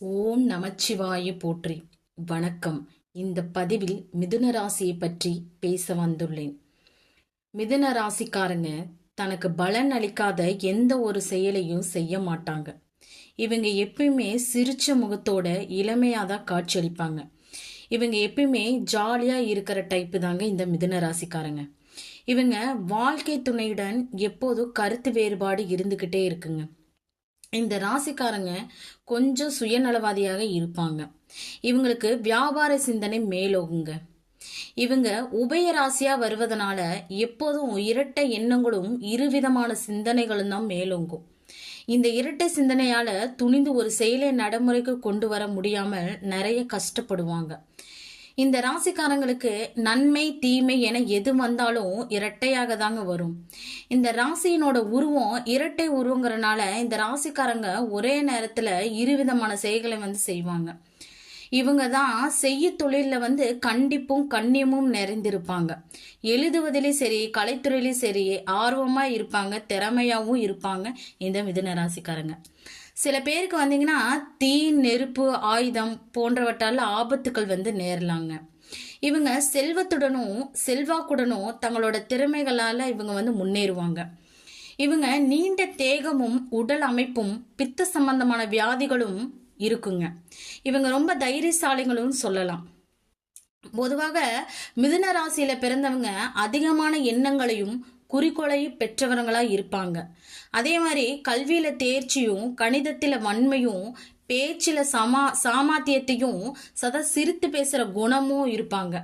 ஓம் நமச்சிவாய போற்றி. வணக்கம். இந்த பதிவில் மிதுன ராசியை பற்றி பேச வந்துள்ளேன். மிதுன ராசிக்காரங்க தனக்கு பலன் அளிக்காத எந்த ஒரு செயலையும் செய்ய மாட்டாங்க. இவங்க எப்பயுமே சிரிச்ச முகத்தோட இளமையாதான் காட்சியளிப்பாங்க. இவங்க எப்பயுமே ஜாலியா இருக்கிற டைப்பு தாங்க இந்த மிதுன ராசிக்காரங்க. இவங்க வாழ்க்கை துணையுடன் எப்போதும் கருத்து வேறுபாடு இருந்துகிட்டே இருக்குங்க. இந்த ராசிக்காரங்க கொஞ்சம் சுயநலவாதியாக இருப்பாங்க. இவங்களுக்கு வியாபார சிந்தனை மேலோகுங்க. இவங்க உபய ராசியா வருவதனால எப்போதும் இரட்டை எண்ணங்களும் இருவிதமான சிந்தனைகளும் தான் மேலோங்கும். இந்த இரட்டை சிந்தனையால துணிந்து ஒரு செயலை நடைமுறைக்கு கொண்டு வர முடியாமல் நிறைய கஷ்டப்படுவாங்க. இந்த ராசிக்காரங்களுக்கு நன்மை தீமை என எது வந்தாலும் இரட்டையாக தாங்க வரும். இந்த ராசியினோட உருவம் இரட்டை உருவங்கிறனால இந்த ராசிக்காரங்க ஒரே நேரத்துல இருவிதமான செயல்களை செய்வாங்க. இவங்க தான் செய்ய தொழில கண்டிப்பும் கண்ணியமும் நிறைந்திருப்பாங்க. எழுதுவதிலும் சரி, கலைத்துறையிலும் சரி ஆர்வமா இருப்பாங்க, திறமையாவும் இருப்பாங்க இந்த மிதுன ராசிக்காரங்க. சில பேருக்கு வந்தீங்கன்னா தீ, நெருப்பு, ஆயுதம் போன்றவற்றால் ஆபத்துக்கள் நேரலாங்க. இவங்க செல்வத்துடனும் செல்வாக்குடனும் தங்களோட திறமைகளால இவங்க முன்னேறுவாங்க. இவங்க நீண்ட தேகமும் உடல் அமைப்பும் பித்த சம்பந்தமான வியாதிகளும் இருக்குங்க. இவங்க ரொம்ப தைரியசாலிகளும் சொல்லலாம். பொதுவாக மிதுன ராசியில பிறந்தவங்க அதிகமான எண்ணங்களையும் குறிக்கோளையும் பெற்றவங்களா இருப்பாங்க. அதே மாதிரி கல்வியில தேர்ச்சியும், கணிதத்தில வன்மையும், பேச்சில சாமர்த்தியத்தையும், சதா சிரித்து பேசுற குணமும் இருப்பாங்க.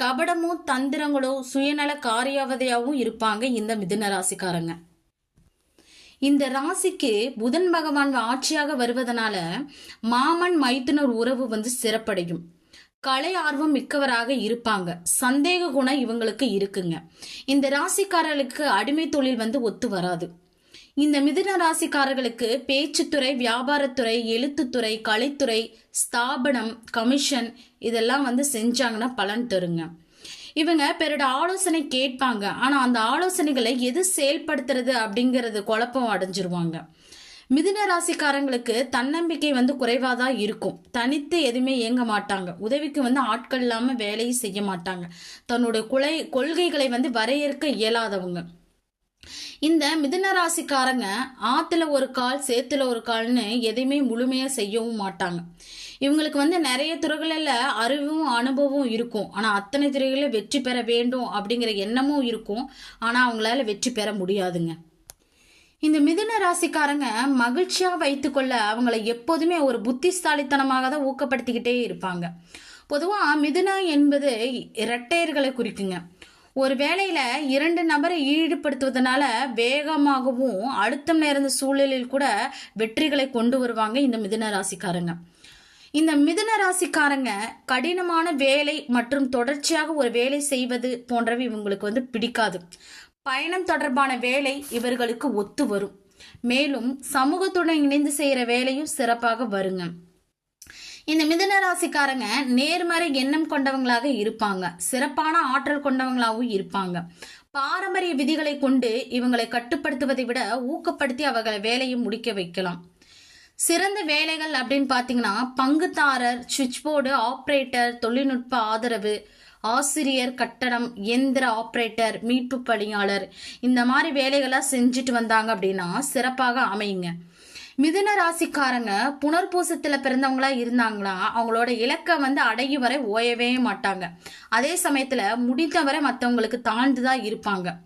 கபடமும் தந்திரங்களும் சுயநல காரியாவதையாவும் இருப்பாங்க இந்த மிதுன ராசிக்காரங்க. இந்த ராசிக்கு புதன் பகவான் ஆட்சியாக வருவதனால மாமன் மைத்துனர் உறவு சிறப்படையும். கலை ஆர்வம் மிக்கவராக இருப்பாங்க. சந்தேக குணம் இவங்களுக்கு இருக்குங்க. இந்த ராசிக்காரர்களுக்கு அடிமை தொழில் ஒத்து வராது. இந்த மிதுன ராசிக்காரர்களுக்கு பேச்சுத்துறை, வியாபாரத்துறை, எழுத்துத்துறை, கலைத்துறை, ஸ்தாபனம், கமிஷன் இதெல்லாம் செஞ்சாங்கன்னா பலன் தருங்க. இவங்க பிறரோட ஆலோசனை கேட்பாங்க. ஆனா அந்த ஆலோசனைகளை எது செயல்படுத்துறது அப்படிங்கறது குழப்பம் அடைஞ்சிருவாங்க. மிதுன ராசிக்காரங்களுக்கு தன்னம்பிக்கை குறைவாதான் இருக்கும். தனித்து எதுவுமே இயங்க மாட்டாங்க. உதவிக்கு ஆட்கள் இல்லாம வேலையை செய்ய மாட்டாங்க. தன்னுடைய கொள்கைகளை வரையறுக்க இயலாதவங்க. இந்த மிதுன ராசிக்காரங்க ஆத்துல ஒரு கால் சேத்துல ஒரு கால்னு எதையுமே முழுமையா செய்யவும் மாட்டாங்க. இவங்களுக்கு நிறைய துறைகளில் அறிவும் அனுபவம் இருக்கும். ஆனா அத்தனை துறைகளில் வெற்றி பெற வேண்டும் அப்படிங்கிற எண்ணமும் இருக்கும். ஆனா அவங்களால வெற்றி பெற முடியாதுங்க. இந்த மிதுன ராசிக்காரங்க மகிழ்ச்சியா வைத்துக்கொள்ள அவங்கள எப்போதுமே ஒரு புத்திசாலித்தனமாக தான் ஊக்கப்படுத்திக்கிட்டே இருப்பாங்க. பொதுவா மிதுனம் என்பது இரட்டையர்களை குறிக்குங்க. ஒரு வேளையில இரண்டு நபரை ஈடுபடுத்துவதனால வேகமாகவும் அழுத்தம் நேர்ந்த சூழலில் கூட வெற்றிகளை கொண்டு வருவாங்க இந்த மிதுன ராசிக்காரங்க. இந்த மிதுன ராசிக்காரங்க கடினமான வேலை மற்றும் தொடர்ச்சியாக ஒரு வேலை செய்வது போன்றவை இவங்களுக்கு பிடிக்காது. பயணம் தொடர்பான வேலை இவர்களுக்கு ஒத்து வரும். மேலும் சமூகத்துடன் இணைந்து செய்யற வேலையும் சிறப்பாக வருங்க. இந்த மிதுன ராசிக்காரங்க நேர்மறை எண்ணம் கொண்டவங்களாக இருப்பாங்க. சிறப்பான ஆற்றல் கொண்டவங்களாகவும் இருப்பாங்க. பாரம்பரிய விதிகளை கொண்டு இவங்களை கட்டுப்படுத்துவதை விட ஊக்கப்படுத்தி அவர்களை வேலையை முடிக்க வைக்கலாம். சிறந்த வேலைகள் அப்படின்னு பாத்தீங்கன்னா பங்குதாரர், சுவிட்ச் போர்டு ஆபரேட்டர், தொழில்நுட்ப ஆதரவு, ஆசிரியர், கட்டடம், எந்திர ஆபரேட்டர், மீட்பு பணியாளர் இந்த மாதிரி வேலைகளா செஞ்சுட்டு வந்தாங்க அப்படின்னா சிறப்பாக அமையுங்க. மிதுன ராசிக்காரங்க புனர்பூசத்துல பிறந்தவங்களா இருந்தாங்களா அவங்களோட இலக்க அடையும் வரை ஓயவே மாட்டாங்க. அதே சமயத்துல முடிந்தவரை மற்றவங்களுக்கு தாழ்ந்துதான் இருப்பாங்க.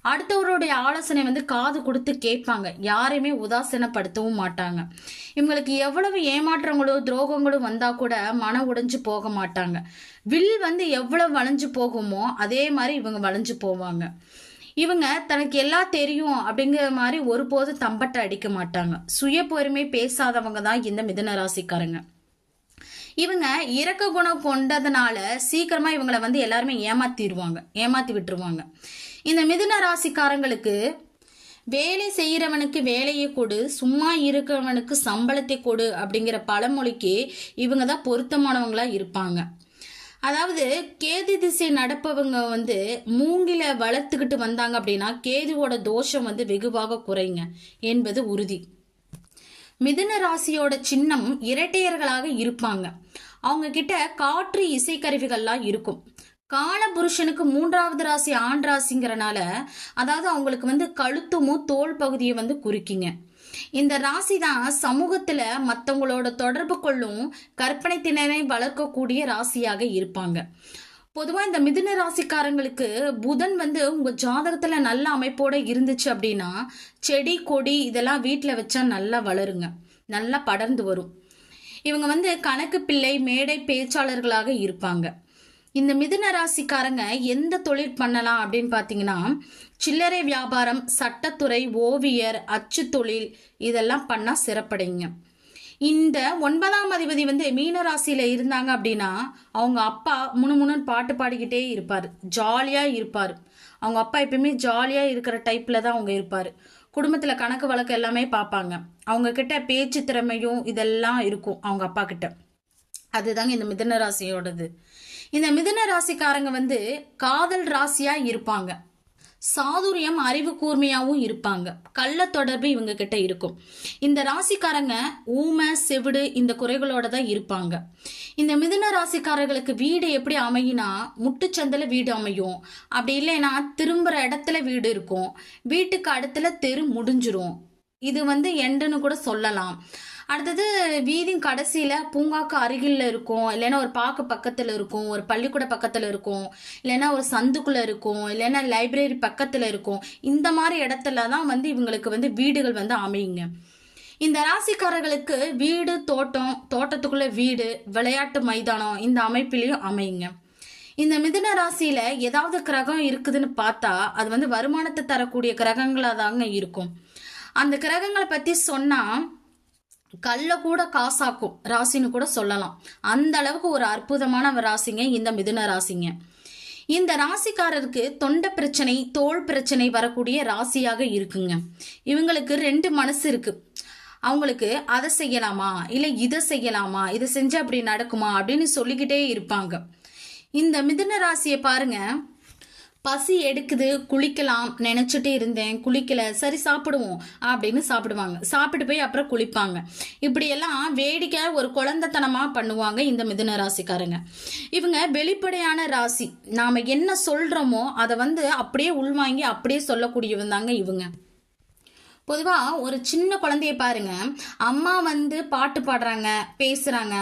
அடுத்தவருடைய ஆலோசனை காது கொடுத்து கேட்பாங்க. யாரையுமே உதாசீனப்படுத்தவும் மாட்டாங்க. இவங்களுக்கு எவ்வளவு ஏமாற்றங்களோ துரோகங்களோ வந்தா கூட மன உடைஞ்சு போக மாட்டாங்க. வில் எவ்வளவு வளைஞ்சு போகுமோ அதே மாதிரி இவங்க வளைஞ்சு போவாங்க. இவங்க தனக்கு எல்லாம் தெரியும் அப்படிங்கிற மாதிரி ஒருபோது தம்பட்டை அடிக்க மாட்டாங்க. சுய பொறுமை பேசாதவங்க தான் இந்த மிதுன ராசிக்காரங்க. இவங்க இரக்க குணம் கொண்டதுனால சீக்கிரமா இவங்களை எல்லாருமே ஏமாத்தி விட்டுருவாங்க. இந்த மிதுன ராசிக்காரங்களுக்கு வேலை செய்யறவனுக்கு வேலையை கொடு, சும்மா இருக்கிறவனுக்கு சம்பளத்தை கொடு அப்படிங்கிற பழமொழிக்கு இவங்க தான் பொருத்தமானவங்களா இருப்பாங்க. அதாவது கேது திசை நடப்பவங்க மூங்கில வளர்த்துக்கிட்டு வந்தாங்க அப்படின்னா கேதுவோட தோஷம் வெகுவாக குறைங்க என்பது உறுதி. மிதுன ராசியோட சின்னம் இரட்டையர்களாக இருப்பாங்க. அவங்க கிட்ட காற்று இசைக்கருவிகள்லாம் இருக்கும். காலபுருஷனுக்கு 3வது ராசி ஆண் ராசிங்கிறனால, அதாவது அவங்களுக்கு கழுத்துமோ தோல் பகுதியை குறிக்குங்க. இந்த ராசி தான் சமூகத்துல மற்றவங்களோட தொடர்பு கொள்ளும் கற்பனை திறனை வளர்க்கக்கூடிய ராசியாக இருப்பாங்க. பொதுவா இந்த மிதுன ராசிக்காரங்களுக்கு புதன் உங்க ஜாதகத்துல நல்ல அமைப்போட இருந்துச்சு அப்படின்னா, செடி கொடி இதெல்லாம் வீட்டுல வச்சா நல்லா வளருங்க, நல்லா படர்ந்து வரும். இவங்க கணக்கு பிள்ளை மேடை பேச்சாளர்களாக இருப்பாங்க. இந்த மிதுன ராசிக்காரங்க எந்த தொழில் பண்ணலாம் அப்படின்னு பாத்தீங்கன்னா, சில்லறை வியாபாரம், சட்டத்துறை, ஓவியர், அச்சு தொழில் இதெல்லாம் பண்ணா சிறப்படைங்க. இந்த 9ஆம் அதிபதி மீன ராசியில இருந்தாங்க அப்படின்னா, அவங்க அப்பா முணுமுணுன்னு பாட்டு பாடிக்கிட்டே இருப்பாரு, ஜாலியா இருப்பாரு. அவங்க அப்பா எப்பயுமே ஜாலியா இருக்கிற டைப்ல தான் அவங்க இருப்பாரு. குடும்பத்துல கணக்கு வழக்கு எல்லாமே பார்ப்பாங்க. அவங்க கிட்ட பேச்சு திறமையும் இதெல்லாம் இருக்கும் அவங்க அப்பா கிட்ட. அதுதாங்க இந்த மிதுன ராசியோடது. இந்த மிதுன ராசிக்காரங்க காதல் ராசியா இருப்பாங்க. சாதுரியம், அறிவு கூர்மையாவும் இருப்பாங்க. கள்ள தொடர்பு இவங்க கிட்ட இருக்கும். இந்த ராசிக்காரங்க ஊமை, செவிடு இந்த குறைகளோட தான் இருப்பாங்க. இந்த மிதுன ராசிக்காரர்களுக்கு வீடு எப்படி அமையினா, முட்டுச்சந்தில வீடு அமையும். அப்படி இல்லைன்னா திரும்புற இடத்துல வீடு இருக்கும். வீட்டுக்கு அடுத்துல தெரு முடிஞ்சிரும். இது எண்டுன்னு கூட சொல்லலாம். அடுத்தது வீதி கடைசியில பூங்காக்கு அருகில் இருக்கும், இல்லைன்னா ஒரு பார்க்க பக்கத்துல இருக்கும், ஒரு பள்ளிக்கூட பக்கத்துல இருக்கும், இல்லைன்னா ஒரு சந்துக்குள்ள இருக்கும், இல்லைன்னா லைப்ரரி பக்கத்துல இருக்கும். இந்த மாதிரி இடத்துல தான் இவங்களுக்கு வீடுகள் அமையுங்க. இந்த ராசிக்காரர்களுக்கு வீடு, தோட்டம், தோட்டத்துக்குள்ள வீடு, விளையாட்டு மைதானம் இந்த அமைப்பிலையும் அமையுங்க. இந்த மிதுன ராசியில ஏதாவது கிரகம் இருக்குதுன்னு பார்த்தா அது வருமானத்தை தரக்கூடிய கிரகங்களா தாங்க இருக்கும். அந்த கிரகங்களை பத்தி சொன்னா கல்ல கூட காசாக்கும் ராசின்னு கூட சொல்லலாம். அந்த அளவுக்கு ஒரு அற்புதமான ராசிங்க இந்த மிதுன ராசிங்க. இந்த ராசிக்காரருக்கு தொண்டை பிரச்சனை, தோல் பிரச்சனை வரக்கூடிய ராசியாக இருக்குங்க. இவங்களுக்கு 2 மனசு இருக்கு. அவங்களுக்கு அதை செய்யலாமா இல்ல இதை செய்யலாமா, இதை செஞ்சா அப்படி நடக்குமா அப்படின்னு சொல்லிக்கிட்டே இருப்பாங்க. இந்த மிதுன ராசியை பாருங்க, பசி எடுக்குது குளிக்கலாம் நினைச்சிட்டு இருந்தேன், குளிக்கல, சரி சாப்பிடுவோம் அப்படின்னு சாப்பிடுவாங்க. சாப்பிட்டு போய் அப்புறம் குளிப்பாங்க. இப்படி எல்லாம் வேடிக்கை ஒரு குழந்தைத்தனமா பண்ணுவாங்க இந்த மிதுன ராசிக்காரங்க. இவங்க வெளிப்படையான ராசி. நாம என்ன சொல்றோமோ அதை அப்படியே உள்வாங்கி அப்படியே சொல்லக்கூடியவங்க தாங்க இவங்க. பொதுவா ஒரு சின்ன குழந்தைய பாருங்க, அம்மா பாட்டு பாடுறாங்க, பேசுறாங்க,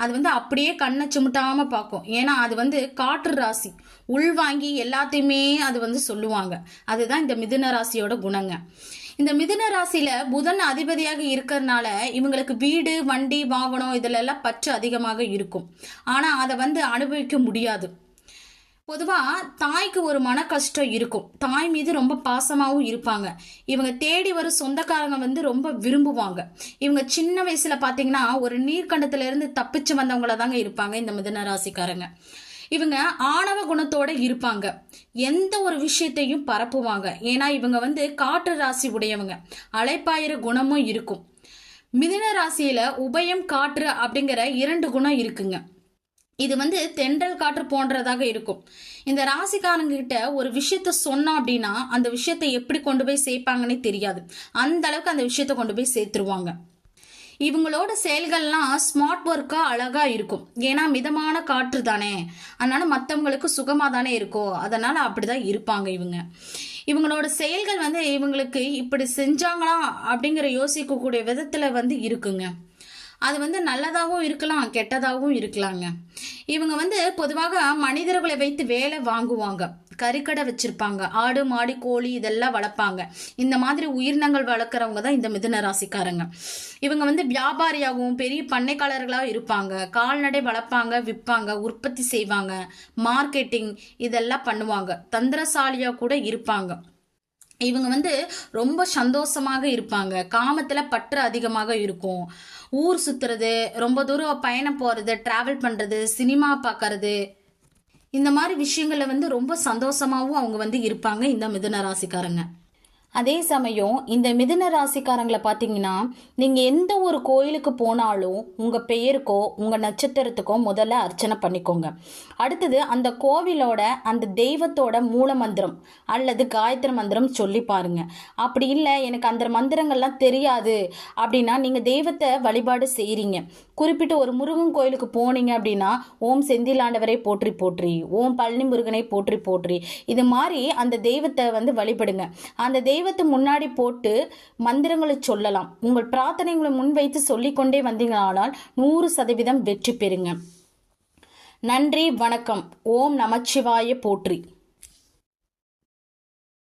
அது அப்படியே கண்ணை சிமிட்டாம பார்க்கும். ஏன்னா அது காற்று ராசி, உள்வாங்கி எல்லாத்தையுமே அது சொல்லுவாங்க. அதுதான் இந்த மிதுன ராசியோட குணங்க. இந்த மிதுன ராசியில புதன் அதிபதியாக இருக்கிறதுனால இவங்களுக்கு வீடு, வண்டி, வாகனம் இதுல எல்லாம் பற்று அதிகமாக இருக்கும். ஆனா அதை அனுபவிக்க முடியாது. பொதுவா தாய்க்கு ஒரு மன கஷ்டம் இருக்கும். தாய் மீது ரொம்ப பாசமாவும் இருப்பாங்க. இவங்க தேடி வரும் சொந்தக்காரங்க ரொம்ப விரும்புவாங்க. இவங்க சின்ன வயசுல பாத்தீங்கன்னா ஒரு நீர்க்கண்டத்துல இருந்து தப்பிச்சு வந்தவங்கள தாங்க இருப்பாங்க இந்த மிதுன ராசிக்காரங்க. இவங்க ஆணவ குணத்தோட இருப்பாங்க. எந்த ஒரு விஷயத்தையும் பரப்புவாங்க. ஏன்னா இவங்க காற்று ராசி உடையவங்க. அலைப்பாயிர குணமும் இருக்கும். மிதுன ராசியில உபயம், காற்று அப்படிங்கிற 2 குணம் இருக்குங்க. இது தென்றல் காற்று போன்றதாக இருக்கும். இந்த ராசிக்காரங்க கிட்ட ஒரு விஷயத்த சொன்னோம் அப்படின்னா அந்த விஷயத்தை எப்படி கொண்டு போய் சேர்ப்பாங்கன்னே தெரியாது. அந்த அளவுக்கு அந்த விஷயத்த கொண்டு போய் சேர்த்துருவாங்க. இவங்களோட செயல்கள்லாம் ஸ்மார்ட் ஒர்க்கா அழகா இருக்கும். ஏன்னா மிதமான காற்று தானே, அதனால மற்றவங்களுக்கு சுகமா தானே இருக்கும். அதனால அப்படிதான் இருப்பாங்க இவங்க. இவங்களோட செயல்கள் இவங்களுக்கு இப்படி செஞ்சாங்களா அப்படிங்கிற யோசிக்கக்கூடிய விதத்துல இருக்குங்க. அது நல்லதாகவும் இருக்கலாம், கெட்டதாகவும் இருக்கலாங்க. இவங்க பொதுவாக மனிதர்களை வைத்து வேலை வாங்குவாங்க. கறிக்கடை வச்சிருப்பாங்க. ஆடு, மாடி, கோழி இதெல்லாம் வளர்ப்பாங்க. இந்த மாதிரி உயிரினங்கள் வளர்க்குறவங்க தான் இந்த மிதுன ராசிக்காரங்க. இவங்க வியாபாரியாகவும் பெரிய பண்ணைக்காரர்களாகவும் இருப்பாங்க. கால்நடை வளர்ப்பாங்க, விற்பாங்க, உற்பத்தி செய்வாங்க, மார்க்கெட்டிங் இதெல்லாம் பண்ணுவாங்க. தந்திரசாலியா கூட இருப்பாங்க. இவங்க ரொம்ப சந்தோஷமாக இருப்பாங்க. காமத்துல பற்று அதிகமாக இருக்கும். ஊர் சுத்துறது, ரொம்ப தூரம் பயணம் போறது, டிராவல் பண்றது, சினிமா பார்க்கறது, இந்த மாதிரி விஷயங்கள்ல ரொம்ப சந்தோஷமாவும் அவங்க இருப்பாங்க இந்த மிதுன ராசிக்காரங்க. அதே சமயம் இந்த மிதுன ராசிக்காரங்களை பார்த்தீங்கன்னா, நீங்கள் எந்த ஒரு கோயிலுக்கு போனாலும் உங்கள் பெயருக்கோ உங்கள் நட்சத்திரத்துக்கோ முதல்ல அர்ச்சனை பண்ணிக்கோங்க. அடுத்தது அந்த கோவிலோட அந்த தெய்வத்தோட மூல மந்திரம் அல்லது காயத்ரி மந்திரம் சொல்லி பாருங்க. அப்படி இல்லை எனக்கு அந்த மந்திரங்கள்லாம் தெரியாது அப்படின்னா நீங்கள் தெய்வத்தை வழிபாடு செய்கிறீங்க. குறிப்பிட்டு ஒரு முருகன் கோயிலுக்கு போனீங்க அப்படின்னா ஓம் செந்திலாண்டவரை போற்றி போற்றி, ஓம் பழனி முருகனை போற்றி போற்றி, இது மாதிரி அந்த தெய்வத்தை வழிபடுங்க. அந்த தெய்வத்தை முன்னாடி போட்டு மந்திரங்களை சொல்லலாம். உங்கள் பிரார்த்தனைகளை முன்வைத்து சொல்லிக்கொண்டே வந்தீங்களானால் 100% வெற்றி பெறுங்க. நன்றி, வணக்கம். ஓம் நமச்சிவாய போற்றி.